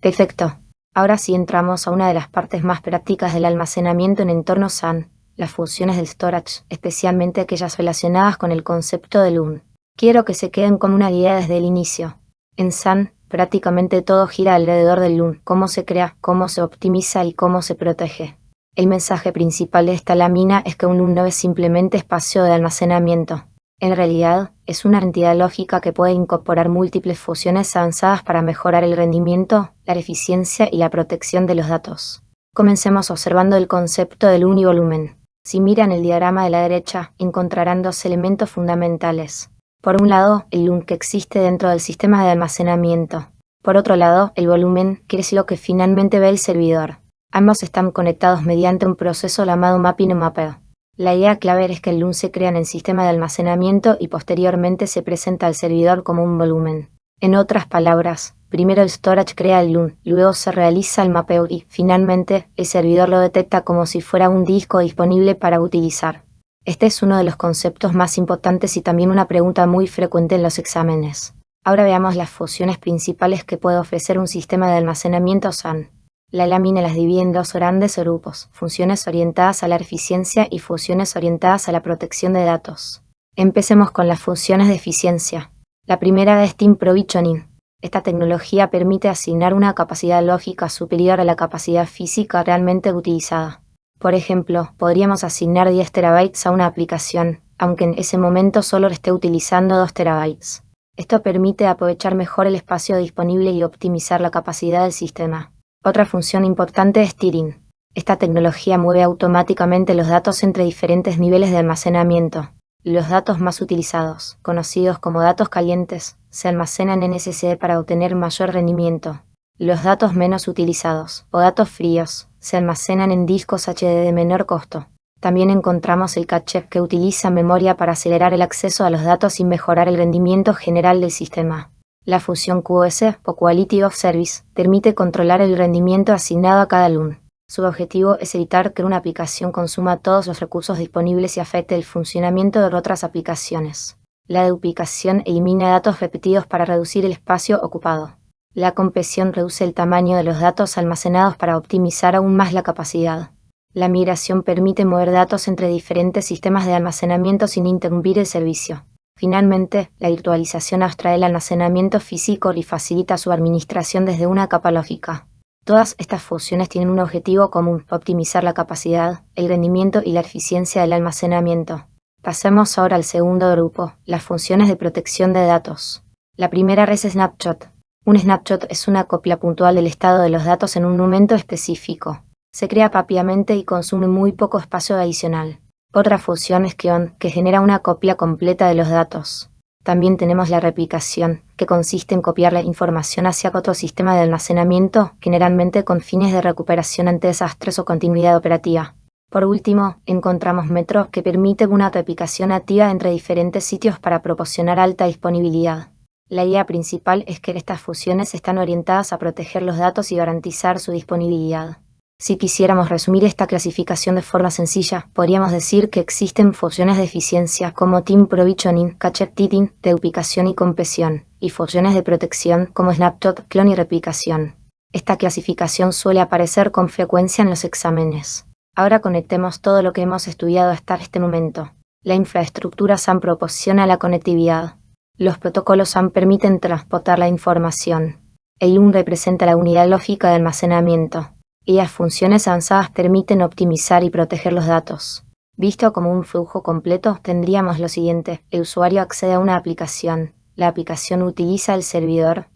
Perfecto. Ahora sí entramos a una de las partes más prácticas del almacenamiento en entornos SAN, las funciones del storage, especialmente aquellas relacionadas con el concepto del LUN. Quiero que se queden con una idea desde el inicio. En SAN, prácticamente todo gira alrededor del LUN, cómo se crea, cómo se optimiza y cómo se protege. El mensaje principal de esta lámina es que un LUN no es simplemente espacio de almacenamiento. En realidad, es una entidad lógica que puede incorporar múltiples funciones avanzadas para mejorar el rendimiento, la eficiencia y la protección de los datos. Comencemos observando el concepto del univolumen. Si miran el diagrama de la derecha, encontrarán dos elementos fundamentales. Por un lado, el LUN que existe dentro del sistema de almacenamiento. Por otro lado, el volumen, que es lo que finalmente ve el servidor. Ambos están conectados mediante un proceso llamado mapping o mapeo. La idea clave es que el LUN se crea en el sistema de almacenamiento y posteriormente se presenta al servidor como un volumen. En otras palabras, primero el storage crea el LUN, luego se realiza el mapeo y, finalmente, el servidor lo detecta como si fuera un disco disponible para utilizar. Este es uno de los conceptos más importantes y también una pregunta muy frecuente en los exámenes. Ahora veamos las funciones principales que puede ofrecer un sistema de almacenamiento SAN. La lámina las divide en dos grandes grupos, funciones orientadas a la eficiencia y funciones orientadas a la protección de datos. Empecemos con las funciones de eficiencia. La primera es Team Provisioning. Esta tecnología permite asignar una capacidad lógica superior a la capacidad física realmente utilizada. Por ejemplo, podríamos asignar 10 terabytes a una aplicación, aunque en ese momento solo esté utilizando 2 terabytes. Esto permite aprovechar mejor el espacio disponible y optimizar la capacidad del sistema. Otra función importante es tiering. Esta tecnología mueve automáticamente los datos entre diferentes niveles de almacenamiento. Los datos más utilizados, conocidos como datos calientes, se almacenan en SSD para obtener mayor rendimiento. Los datos menos utilizados, o datos fríos, se almacenan en discos HD de menor costo. También encontramos el caché, que utiliza memoria para acelerar el acceso a los datos y mejorar el rendimiento general del sistema. La función QoS, o Quality of Service, permite controlar el rendimiento asignado a cada LUN. Su objetivo es evitar que una aplicación consuma todos los recursos disponibles y afecte el funcionamiento de otras aplicaciones. La duplicación elimina datos repetidos para reducir el espacio ocupado. La compresión reduce el tamaño de los datos almacenados para optimizar aún más la capacidad. La migración permite mover datos entre diferentes sistemas de almacenamiento sin interrumpir el servicio. Finalmente, la virtualización abstrae el almacenamiento físico y facilita su administración desde una capa lógica. Todas estas funciones tienen un objetivo común: optimizar la capacidad, el rendimiento y la eficiencia del almacenamiento. Pasemos ahora al segundo grupo, las funciones de protección de datos. La primera es Snapshot. Un snapshot es una copia puntual del estado de los datos en un momento específico. Se crea rápidamente y consume muy poco espacio adicional. Otra función es Clone, que genera una copia completa de los datos. También tenemos la replicación, que consiste en copiar la información hacia otro sistema de almacenamiento, generalmente con fines de recuperación ante desastres o continuidad operativa. Por último, encontramos Metro, que permite una replicación activa entre diferentes sitios para proporcionar alta disponibilidad. La idea principal es que estas funciones están orientadas a proteger los datos y garantizar su disponibilidad. Si quisiéramos resumir esta clasificación de forma sencilla, podríamos decir que existen funciones de eficiencia como Team Provisioning, Cache Tiering, duplicación y compresión, y funciones de protección como Snapshot, Clone y replicación. Esta clasificación suele aparecer con frecuencia en los exámenes. Ahora conectemos todo lo que hemos estudiado hasta este momento. La infraestructura SAN proporciona la conectividad. Los protocolos SAN permiten transportar la información. El LUN representa la unidad lógica de almacenamiento. Y las funciones avanzadas permiten optimizar y proteger los datos. Visto como un flujo completo, tendríamos lo siguiente: el usuario accede a una aplicación, la aplicación utiliza el servidor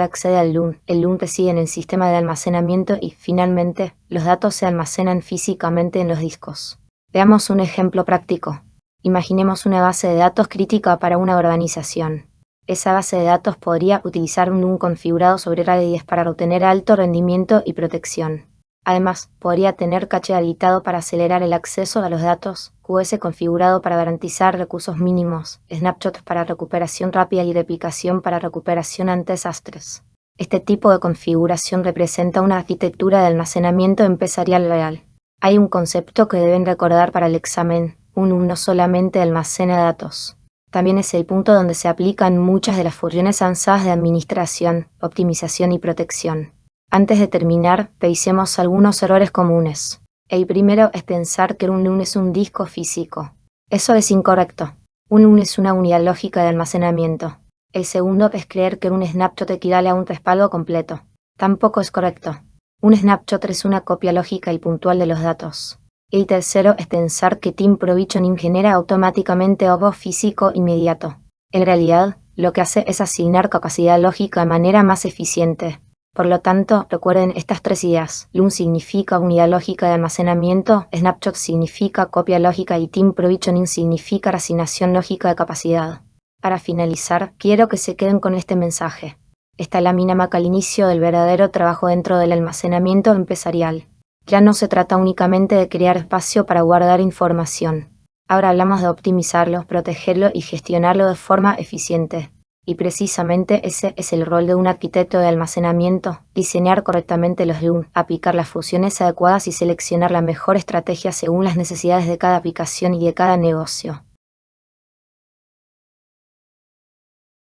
accede al LUN, el LUN reside en el sistema de almacenamiento y, finalmente, los datos se almacenan físicamente en los discos. Veamos un ejemplo práctico. Imaginemos una base de datos crítica para una organización. Esa base de datos podría utilizar un LUN configurado sobre RAID 10 para obtener alto rendimiento y protección. Además, podría tener caché habilitado para acelerar el acceso a los datos, QoS configurado para garantizar recursos mínimos, Snapshot para recuperación rápida y replicación para recuperación ante desastres. Este tipo de configuración representa una arquitectura de almacenamiento empresarial real. Hay un concepto que deben recordar para el examen: un LUN no solamente almacena datos. También es el punto donde se aplican muchas de las funciones avanzadas de administración, optimización y protección. Antes de terminar, revisemos algunos errores comunes. El primero es pensar que un NUN es un disco físico. Eso es incorrecto. Un NUN es una unidad lógica de almacenamiento. El segundo es creer que un snapshot equivale a un respaldo completo. Tampoco es correcto. Un snapshot es una copia lógica y puntual de los datos. El tercero es pensar que Team Provisioning genera automáticamente algo físico inmediato. En realidad, lo que hace es asignar capacidad lógica de manera más eficiente. Por lo tanto, recuerden estas tres ideas. LUN significa unidad lógica de almacenamiento, Snapshot significa copia lógica y Team Provisioning significa reasignación lógica de capacidad. Para finalizar, quiero que se queden con este mensaje. Esta es la lámina marca el inicio del verdadero trabajo dentro del almacenamiento empresarial. Ya no se trata únicamente de crear espacio para guardar información. Ahora hablamos de optimizarlo, protegerlo y gestionarlo de forma eficiente. Y precisamente ese es el rol de un arquitecto de almacenamiento: diseñar correctamente los LUN, aplicar las funciones adecuadas y seleccionar la mejor estrategia según las necesidades de cada aplicación y de cada negocio.